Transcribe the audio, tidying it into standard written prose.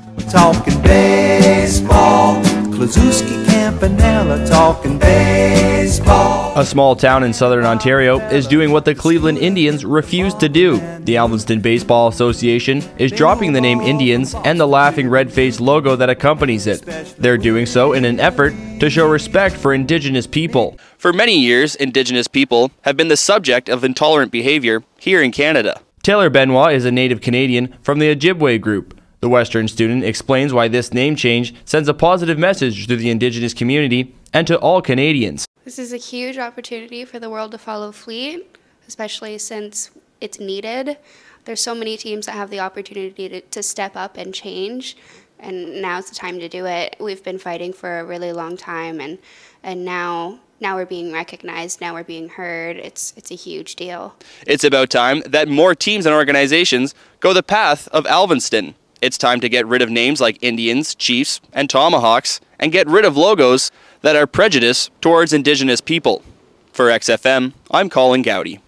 We're talking baseball. Kluszewski, Campanella, talking baseball. A small town in southern Ontario is doing what the Cleveland Indians refused to do. The Alvinston Baseball Association is dropping the name Indians and the laughing red-faced logo that accompanies it. They're doing so in an effort to show respect for Indigenous people. For many years, Indigenous people have been the subject of intolerant behavior here in Canada. Taylor Benoit is a native Canadian from the Ojibwe group. The Western student explains why this name change sends a positive message to the Indigenous community and to all Canadians. This is a huge opportunity for the world to follow Fleet, especially since it's needed. There's so many teams that have the opportunity to step up and change, and now's the time to do it. We've been fighting for a really long time, and now we're being recognized, now we're being heard. It's a huge deal. It's about time that more teams and organizations go the path of Alvinston. It's time to get rid of names like Indians, Chiefs, and Tomahawks, and get rid of logos that are prejudiced towards Indigenous people. For XFM, I'm Colin Gowdy.